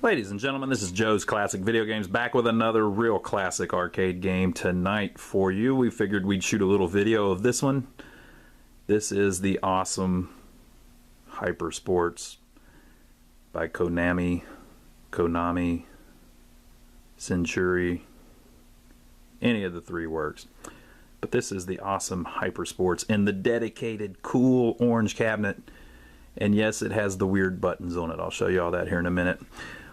Ladies and gentlemen, this is Joe's Classic Video Games, back with another real classic arcade game tonight for you. We figured we'd shoot a little video of this one. This is the awesome Hyper Sports by Konami, Centuri, any of the three works. But this is the awesome Hyper Sports in the dedicated cool orange cabinet. And yes, it has the weird buttons on it. I'll show you all that here in a minute.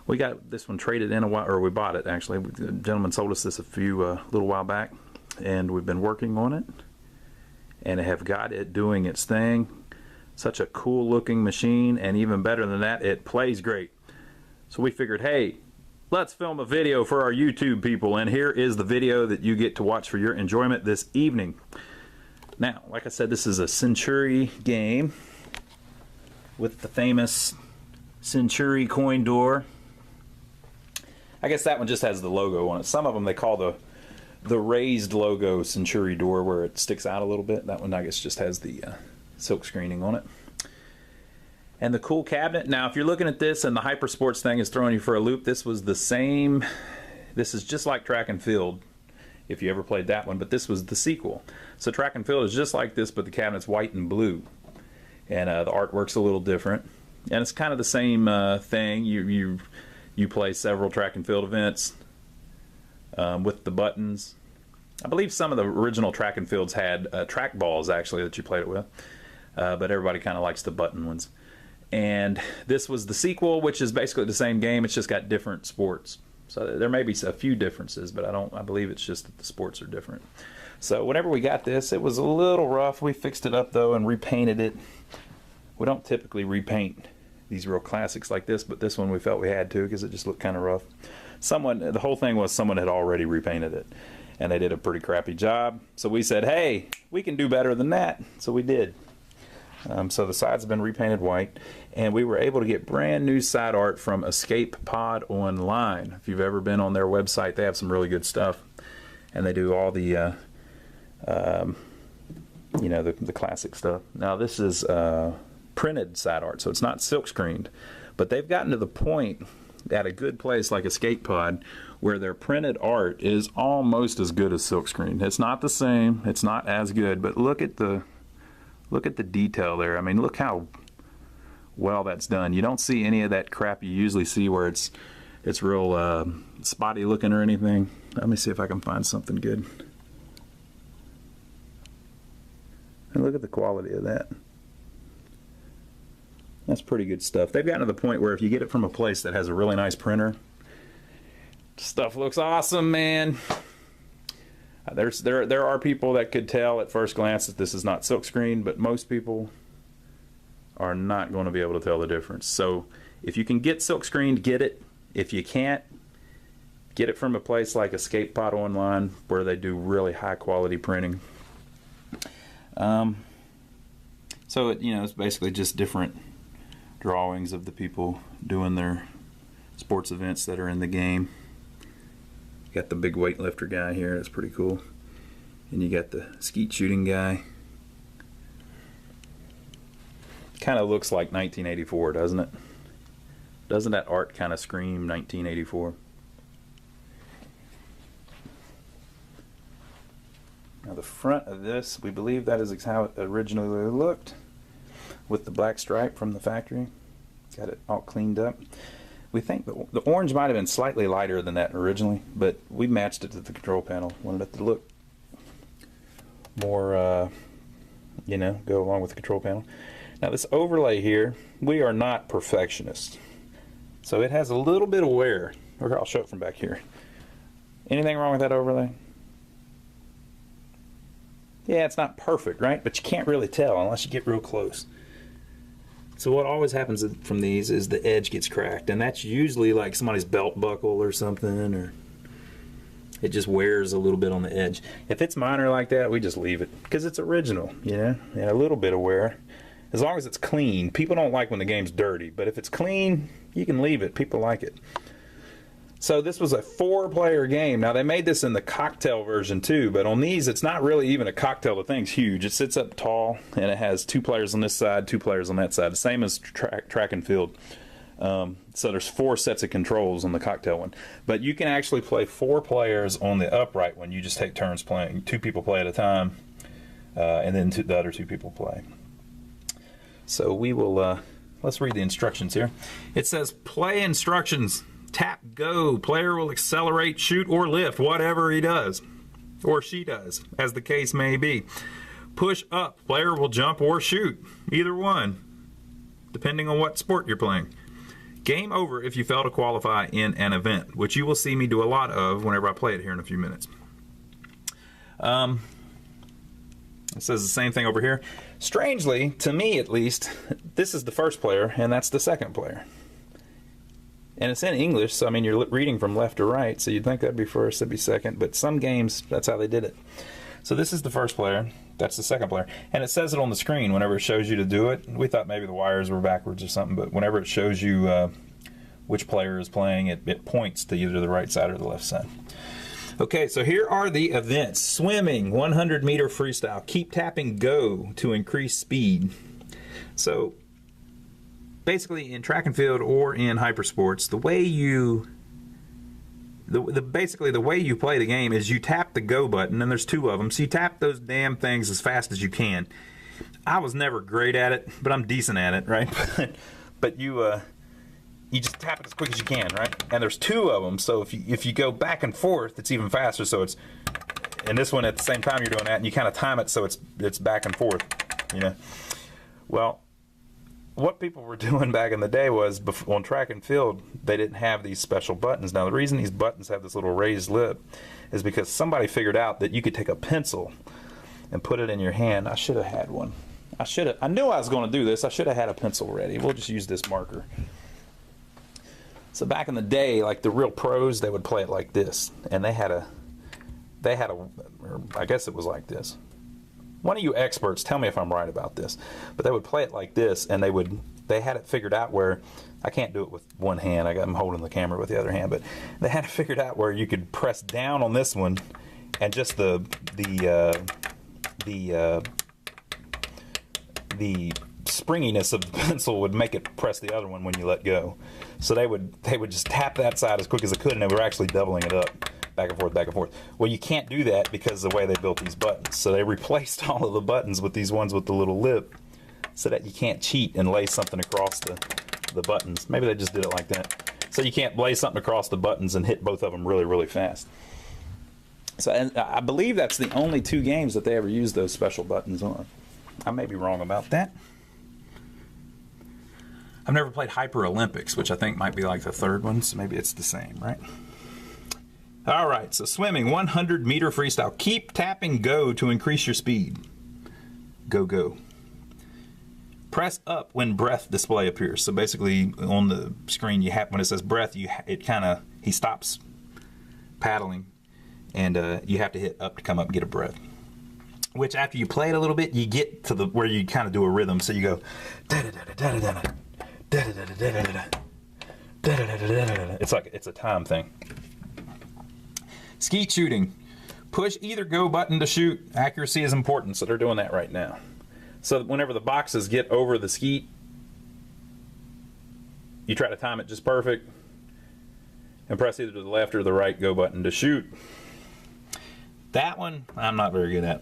We got this one traded in a while, or we bought it actually. The gentleman sold us this a little while back, and we've been working on it, and have got it doing its thing. Such a cool looking machine, and even better than that, it plays great. So we figured, hey, let's film a video for our YouTube people, and here is the video that you get to watch for your enjoyment this evening. Now, like I said, this is a Centuri game with the famous Centuri coin door. I guess that one just has the logo on it. Some of them they call the raised logo Centuri door, where it sticks out a little bit. That one I guess just has the silk screening on it. And the cool cabinet. Now if you're looking at this and the Hyper Sports thing is throwing you for a loop, this was the same. This is just like Track and Field, if you ever played that one, but this was the sequel. So Track and Field is just like this, but the cabinet's white and blue. And the artwork's a little different. And it's kind of the same thing. You play several track and field events with the buttons. I believe some of the original track and fields had track balls actually that you played it with, but everybody kind of likes the button ones. And this was the sequel, which is basically the same game. It's just got different sports. So there may be a few differences, but I believe it's just that the sports are different. So whenever we got this, it was a little rough. We fixed it up though and repainted it. We don't typically repaint these real classics like this, but this one we felt we had to because it just looked kind of rough. The whole thing was someone had already repainted it, and they did a pretty crappy job. So we said, hey, we can do better than that. So we did. So the sides have been repainted white, and we were able to get brand new side art from Escape Pod Online. If you've ever been on their website, they have some really good stuff, and they do all the the classic stuff. Now this is printed side art, so it's not silk screened, but they've gotten to the point at a good place like Escape Pod where their printed art is almost as good as silk screened. It's not the same, it's not as good, but look at the detail there. I mean, look how well that's done. You don't see any of that crap you usually see where it's real spotty looking or anything. Let me see if I can find something good. And look at the quality of that. That's pretty good stuff. They've gotten to the point where if you get it from a place that has a really nice printer, stuff looks awesome, man. There are people that could tell at first glance that this is not silk screen, but most people are not going to be able to tell the difference. So if you can get silk screened, get it. If you can't, get it from a place like Escape Pod Online where they do really high quality printing. So it's basically just different drawings of the people doing their sports events that are in the game. You got the big weightlifter guy here, that's pretty cool. And you got the skeet shooting guy. Kind of looks like 1984, doesn't it? Doesn't that art kind of scream 1984? Now the front of this, we believe that is how it originally looked, with the black stripe from the factory. Got it all cleaned up. We think the orange might have been slightly lighter than that originally, but we matched it to the control panel. Wanted it to look more, go along with the control panel. Now this overlay here, we are not perfectionists. So it has a little bit of wear. Or I'll show it from back here. Anything wrong with that overlay? Yeah, it's not perfect, right? But you can't really tell unless you get real close. So what always happens from these is the edge gets cracked, and that's usually like somebody's belt buckle or something, or it just wears a little bit on the edge. If it's minor like that, we just leave it because it's original, Yeah, a little bit of wear. As long as it's clean. People don't like when the game's dirty, but if it's clean, you can leave it. People like it. So this was a 4-player game. Now they made this in the cocktail version too, but on these it's not really even a cocktail. The thing's huge. It sits up tall and it has 2 players on this side, 2 players on that side. The same as track and field. So there's 4 sets of controls on the cocktail one. But you can actually play 4 players on the upright one. You just take turns playing. 2 people play at a time, and then the other 2 people play. So we will, let's read the instructions here. It says, play instructions. Tap, go. Player will accelerate, shoot, or lift, whatever he does. Or she does, as the case may be. Push up. Player will jump or shoot. Either one, depending on what sport you're playing. Game over if you fail to qualify in an event, which you will see me do a lot of whenever I play it here in a few minutes. It says the same thing over here. Strangely, to me at least, this is the first player and that's the second player. And it's in English, so I mean you're reading from left to right, so you'd think that'd be first, that'd be second, but some games, that's how they did it. So this is the first player, that's the second player, and it says it on the screen whenever it shows you to do it. We thought maybe the wires were backwards or something, but whenever it shows you which player is playing, it points to either the right side or the left side. Okay, so here are the events. Swimming, 100-meter freestyle. Keep tapping go to increase speed. So basically in track and field or in hypersports, the way you basically the way you play the game is you tap the go button, and there's 2 of them, so you tap those damn things as fast as you can. I was never great at it, but I'm decent at it, right? But you just tap it as quick as you can, right? And there's 2 of them, so if you go back and forth, it's even faster. So it's, and this one at the same time you're doing that, and you kind of time it so it's back and forth, you know. Well, what people were doing back in the day was, on track and field, they didn't have these special buttons. Now the reason these buttons have this little raised lip is because somebody figured out that you could take a pencil and put it in your hand. I should have had one. I knew I was going to do this. I should have had a pencil ready. We'll just use this marker. So back in the day, like the real pros, they would play it like this, and they had a, I guess it was like this. One of you experts, tell me if I'm right about this, but they would play it like this, and they had it figured out where, I can't do it with one hand, I'm holding the camera with the other hand, but they had it figured out where you could press down on this one, and just the springiness of the pencil would make it press the other one when you let go. So they would just tap that side as quick as they could, and they were actually doubling it up. Back and forth, back and forth. Well, you can't do that because of the way they built these buttons. So they replaced all of the buttons with these ones with the little lip so that you can't cheat and lay something across the buttons. Maybe they just did it like that. So you can't lay something across the buttons and hit both of them really, really fast. So, and I believe that's the only 2 games that they ever used those special buttons on. I may be wrong about that. I've never played Hyper Olympics, which I think might be like the 3rd one, so maybe it's the same, right? All right, so swimming, 100-meter freestyle. Keep tapping go to increase your speed. Go, go. Press up when breath display appears. So basically on the screen, you have, when it says breath, he stops paddling, and you have to hit up to come up and get a breath. Which after you play it a little bit, you get to where you kind of do a rhythm. So you go da da da da da da da da da da da da da. It's like it's a time thing. Skeet shooting. Push either go button to shoot. Accuracy is important, so they're doing that right now. So whenever the boxes get over the skeet, you try to time it just perfect and press either to the left or the right go button to shoot. That one, I'm not very good at.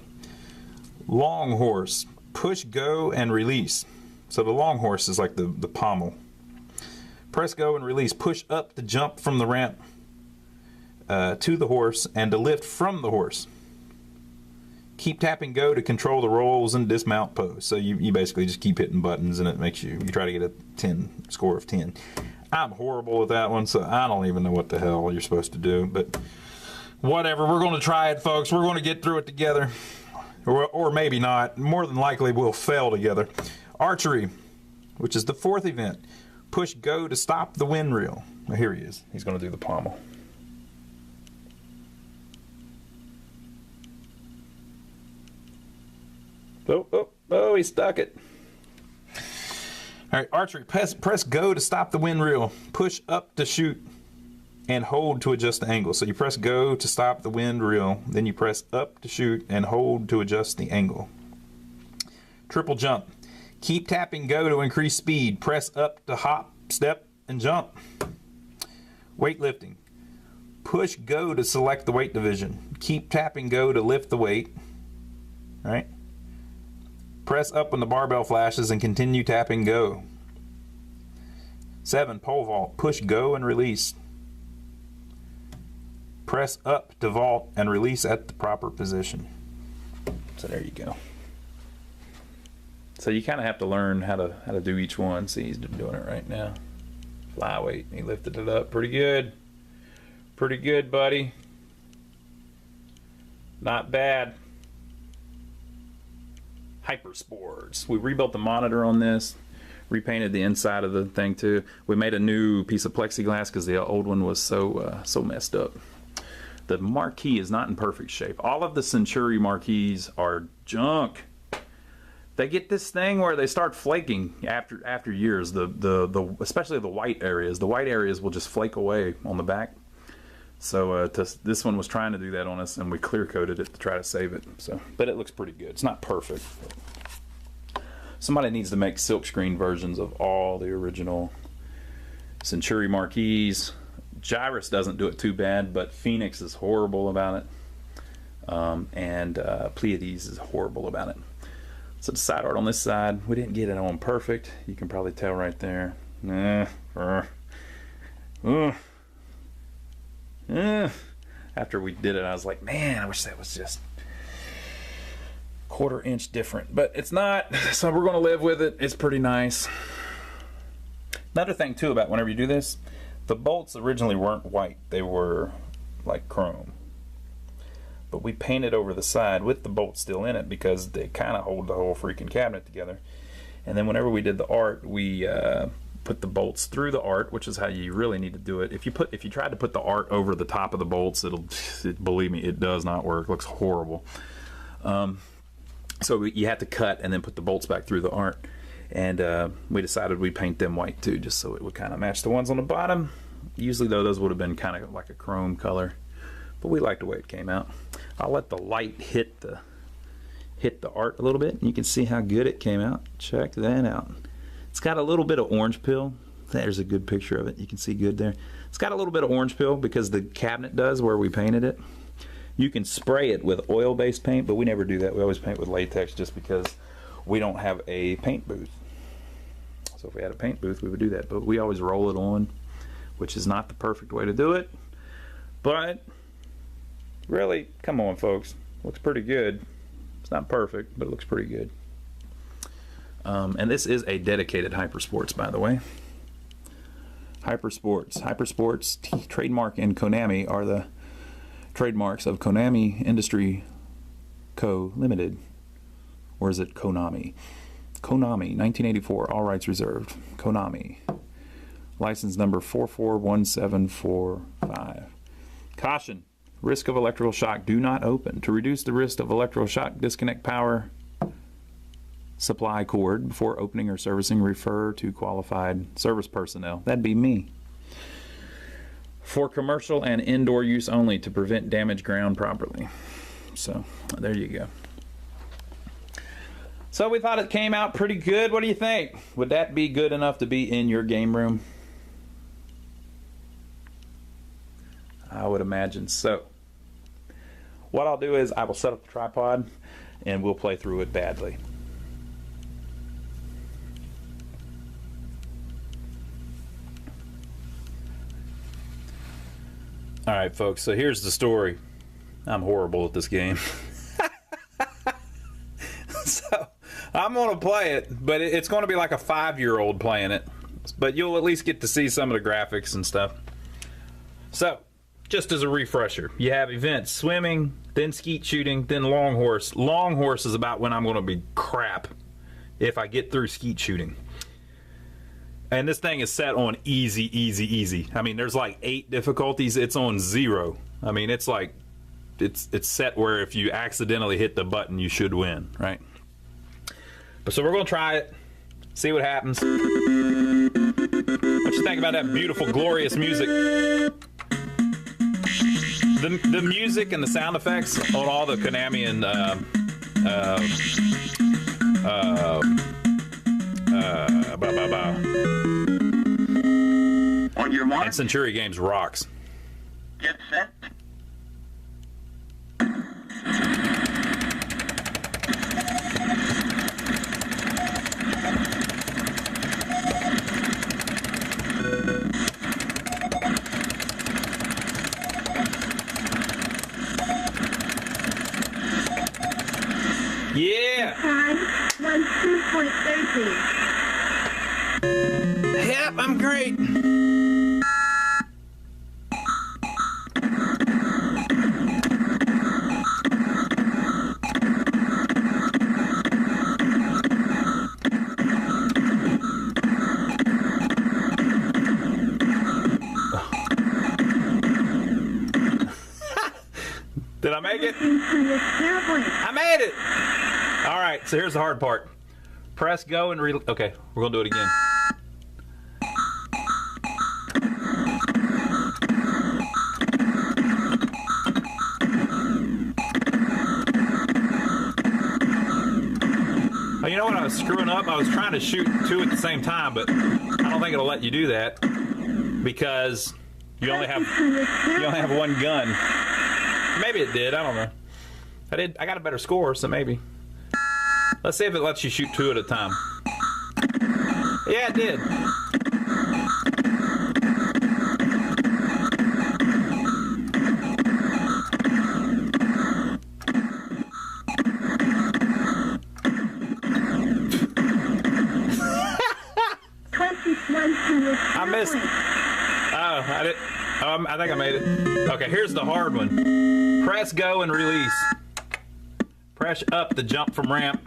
Long horse. Push go and release. So the long horse is like the pommel. Press go and release. Push up to jump from the ramp to the horse and to lift from the horse. Keep tapping go to control the rolls and dismount pose. So you basically just keep hitting buttons, and it makes you try to get a 10 score of 10. I'm horrible at that one, so I don't even know what the hell you're supposed to do, but whatever, we're going to try it, folks. We're going to get through it together, or maybe not. More than likely we'll fail together. Archery, which is the 4th event. Push go to stop the wind reel. Well, here he is. He's going to do the pommel. Oh, he stuck it. All right, archery. Press go to stop the wind reel. Push up to shoot and hold to adjust the angle. So you press go to stop the wind reel, then you press up to shoot and hold to adjust the angle. Triple jump. Keep tapping go to increase speed. Press up to hop, step, and jump. Weightlifting. Push go to select the weight division. Keep tapping go to lift the weight. Right? Press up when the barbell flashes and continue tapping go. 7. Pole vault. Push go and release. Press up to vault and release at the proper position. So there you go. So you kind of have to learn how to do each one. See, he's doing it right now. Flyweight. He lifted it up pretty good. Pretty good, buddy. Not bad. Hypersports. We rebuilt the monitor on this. Repainted the inside of the thing too. We made a new piece of plexiglass because the old one was so messed up. The marquee is not in perfect shape. All of the Centuri marquees are junk. They get this thing where they start flaking after years. Especially the white areas. The white areas will just flake away on the back. So this one was trying to do that on us, and we clear coated it to try to save it. So, but it looks pretty good. It's not perfect. Somebody needs to make silkscreen versions of all the original Centuri marquees. Gyrus doesn't do it too bad, but Phoenix is horrible about it, and Pleiades is horrible about it. So the side art on this side, we didn't get it on perfect. You can probably tell right there. After we did it, I was like, man, I wish that was just quarter inch different, but it's not, so we're going to live with it. It's pretty nice. Another thing too about whenever you do this, the bolts originally weren't white, they were like chrome, but we painted over the side with the bolt still in it because they kind of hold the whole freaking cabinet together. And then whenever we did the art, we put the bolts through the art, which is how you really need to do it. If you tried to put the art over the top of the bolts, believe me, it does not work. It looks horrible. So you have to cut and then put the bolts back through the art. And we decided we'd paint them white too, just so it would kind of match the ones on the bottom. Usually though, those would have been kind of like a chrome color, but we liked the way it came out. I'll let the light hit the art a little bit, and you can see how good it came out. Check that out. It's got a little bit of orange peel. There's a good picture of it. You can see good there. It's got a little bit of orange peel because the cabinet does where we painted it. You can spray it with oil-based paint, but we never do that. We always paint with latex just because we don't have a paint booth. So if we had a paint booth, we would do that. But we always roll it on, which is not the perfect way to do it. But really, come on, folks. Looks pretty good. It's not perfect, but it looks pretty good. And this is a dedicated Hypersports, by the way. Hypersports trademark and Konami are the trademarks of Konami Industry Co. Limited. Or is it Konami? Konami, 1984, all rights reserved. Konami. License number 441745. Caution. Risk of electrical shock. Do not open. To reduce the risk of electrical shock, disconnect power supply cord before opening or servicing. Refer to qualified service personnel. That'd be me. For commercial and indoor use only, to prevent damage ground properly. So there you go. So we thought it came out pretty good. What do you think? Would that be good enough to be in your game room? I would imagine so. What I'll do is I will set up the tripod and we'll play through it badly. Alright folks, so here's the story. I'm horrible at this game. So I'm going to play it, but it's going to be like a 5-year-old playing it. But you'll at least get to see some of the graphics and stuff. So, just as a refresher, you have events: swimming, then skeet shooting, then long horse. Long horse is about when I'm going to be crap if I get through skeet shooting. And this thing is set on easy, easy, easy. I mean, there's like 8 difficulties. It's on 0. I mean, it's like, it's set where if you accidentally hit the button, you should win, right? But so we're going to try it, see what happens. What you think about that beautiful, glorious music? The music and the sound effects on all the Konami and On your mark. And Centuri games rocks. Get set. Yeah. Time 12.13. Yep, I'm great. Did I make it? I made it. All right, so here's the hard part. Press go and okay, we're gonna do it again. Oh, you know what? I was screwing up. I was trying to shoot two at the same time, but I don't think it'll let you do that because you only have one gun. Maybe it did. I don't know. I got a better score, so maybe. Let's see if it lets you shoot two at a time. Yeah, it did. I missed. Oh, I did. I think I made it. Okay, here's the hard one. Press go and release. Press up to jump from ramp.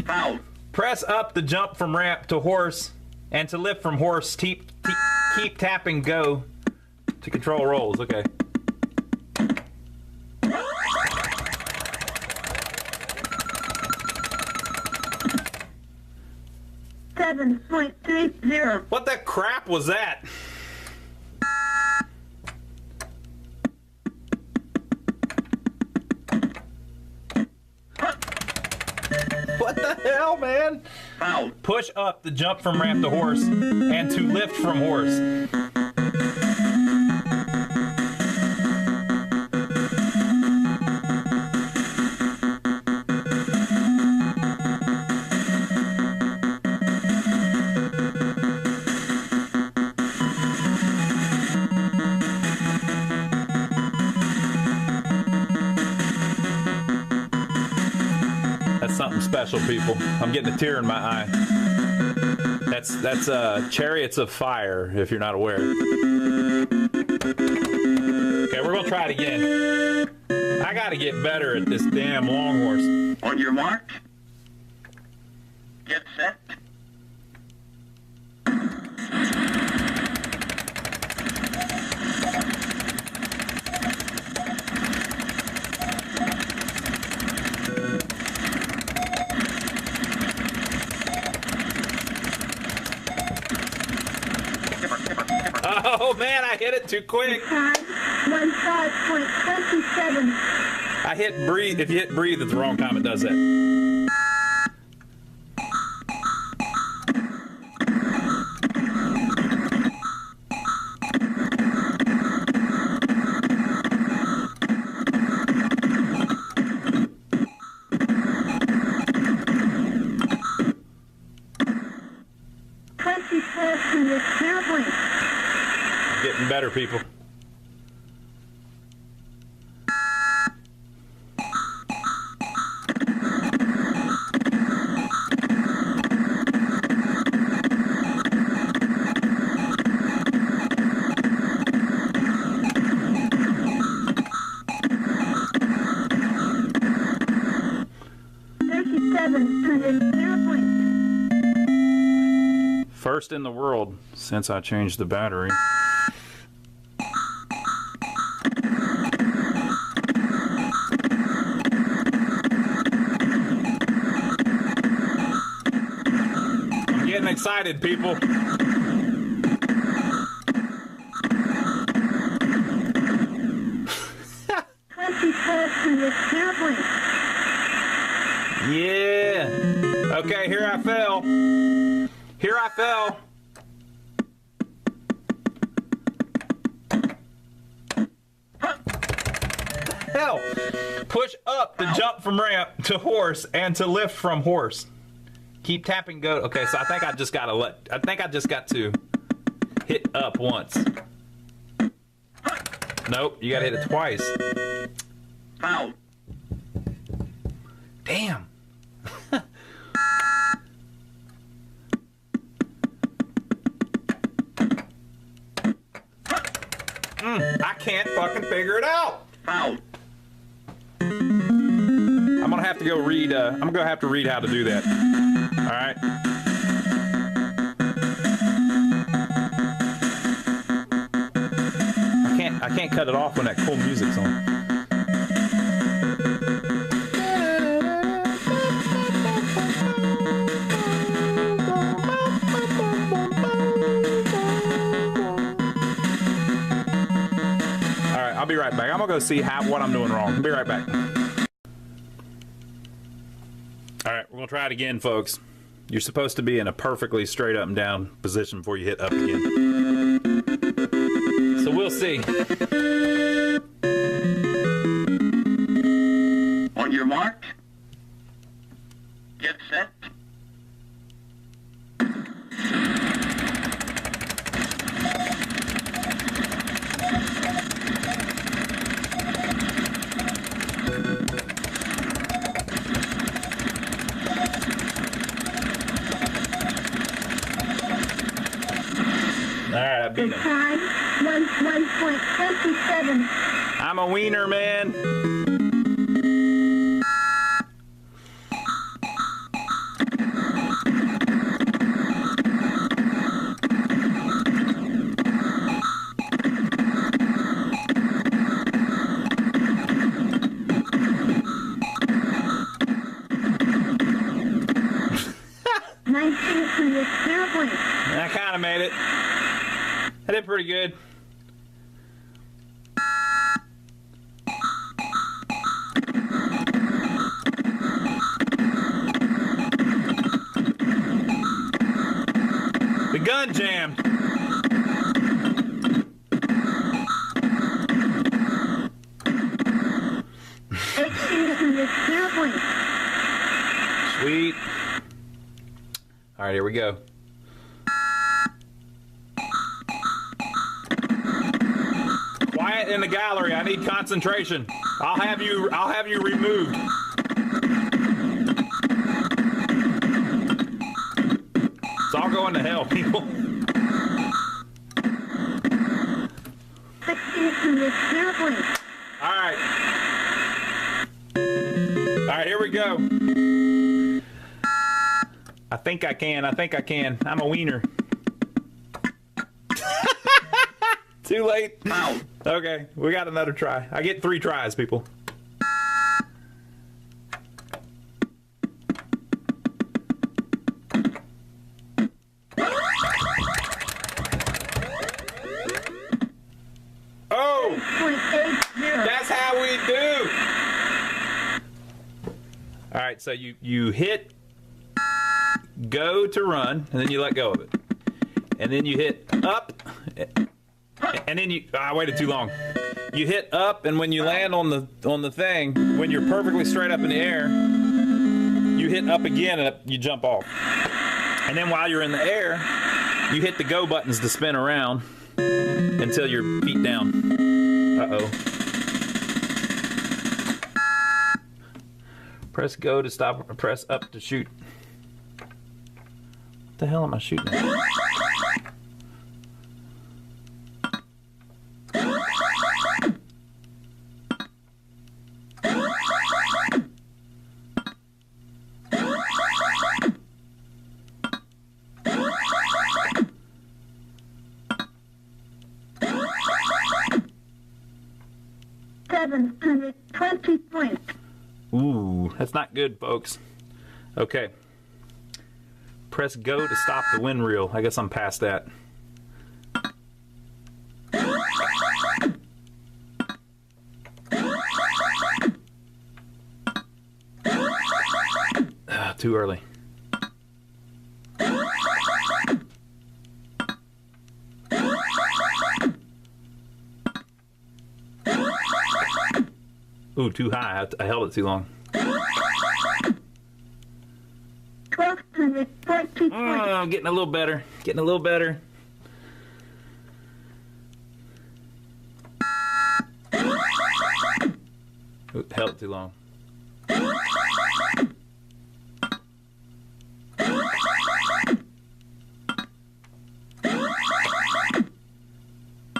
Foul. Press up to jump from ramp to horse, and to lift from horse, keep tapping go to control rolls. Okay. .30. What the crap was that? What the hell, man? Foul. Push up to jump from ramp to horse, and to lift from horse. That's something special, people. I'm getting a tear in my eye. That's Chariots of Fire, if you're not aware. Okay, we're gonna try it again. I gotta get better at this damn long horse. On your mark. Get set. Oh man, I hit it too quick. Time 15.27. I hit breathe. If you hit breathe at the wrong time, it does that. Getting better, people. First in the world since I changed the battery. I'm getting excited, people. Yeah. Okay, here I fell. Here I fell. Hell, push up to jump from ramp to horse and to lift from horse. Keep tapping go. Okay, so I think I just got to hit up once. Nope, you gotta hit it twice. Foul. Damn. I can't fucking figure it out. Foul. I'm gonna have to go read. I'm gonna have to read how to do that. All right. I can't cut it off when that cool music's on. All right, I'll be right back. I'm gonna go see what I'm doing wrong. I'll be right back. All right, we're gonna try it again, folks. You're supposed to be in a perfectly straight up and down position before you hit up again. So we'll see. On your mark. Get set. All right, I beat The him. time, 1.27. I'm a wiener, man. I kind of made it. I did pretty good. The gun jammed. Sweet. All right, here we go. Quiet in the gallery. I need concentration. I'll have you removed. It's all going to hell, people. 0 points. All right. All right, here we go. I think I can. I'm a wiener. Too late. Okay, we got another try. I get 3 tries, people. Oh! 0.80. That's how we do. All right, so you hit go to run, and then you let go of it. And then you hit up, and then I waited too long. You hit up, and when you land on the thing, when you're perfectly straight up in the air, you hit up again, and you jump off. And then while you're in the air, you hit the go buttons to spin around until your feet down. Uh-oh. Press go to stop, press up to shoot. What the hell am I shooting at? $720 points. Ooh, that's not good, folks. Okay. Press go to stop the wind reel. I guess I'm past that. Too early. Ooh, too high. I held it too long. 1,240 points. Oh, getting a little better. Getting a little better. Ooh, held it too long.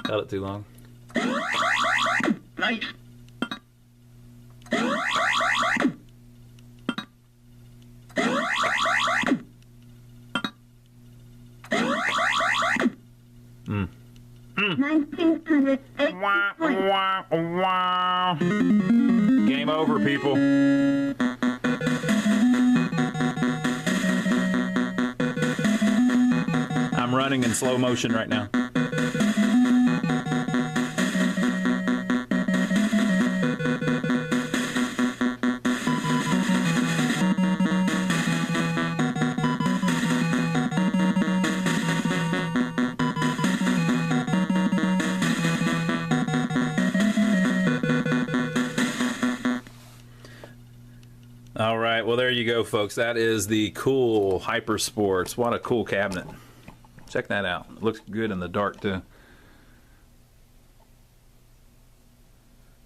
Held it too long. Nice. Mm. 1,980 Wah, points. wah, wah. Game over, people. I'm running in slow motion right now. All right, well, there you go, folks. That is the cool Hyper Sports. What a cool cabinet. Check that out. It looks good in the dark, too.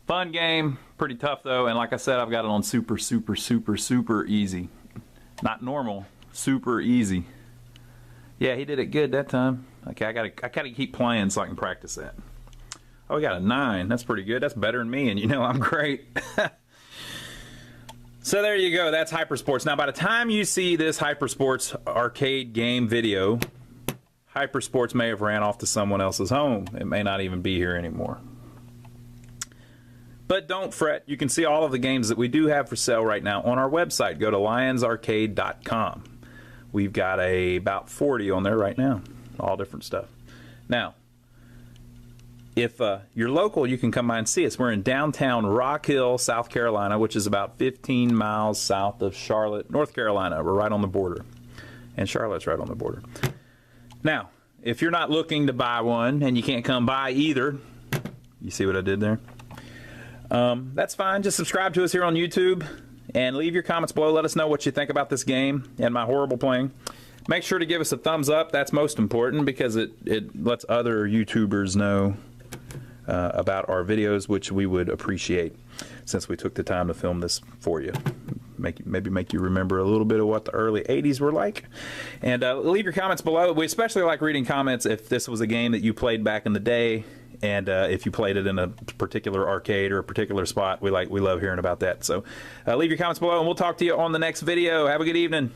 Fun game. Pretty tough, though. And like I said, I've got it on super, super, super, super easy. Not normal. Super easy. Yeah, he did it good that time. Okay, I gotta keep playing so I can practice that. Oh, we got a 9. That's pretty good. That's better than me, and you know I'm great. So there you go. That's Hypersports. Now, by the time you see this Hypersports arcade game video, Hypersports may have ran off to someone else's home. It may not even be here anymore. But don't fret. You can see all of the games that we do have for sale right now on our website. Go to lionsarcade.com. We've got about 40 on there right now. All different stuff. Now, if you're local, you can come by and see us. We're in downtown Rock Hill, South Carolina, which is about 15 miles south of Charlotte, North Carolina. We're right on the border. And Charlotte's right on the border. Now, if you're not looking to buy one and you can't come by either, you see what I did there? That's fine. Just subscribe to us here on YouTube and leave your comments below. Let us know what you think about this game and my horrible playing. Make sure to give us a thumbs up. That's most important because it lets other YouTubers know about our videos, which we would appreciate since we took the time to film this for you. Maybe make you remember a little bit of what the early 80s were like. And leave your comments below. We especially like reading comments if this was a game that you played back in the day, and if you played it in a particular arcade or a particular spot. We love hearing about that. So leave your comments below, and we'll talk to you on the next video. Have a good evening.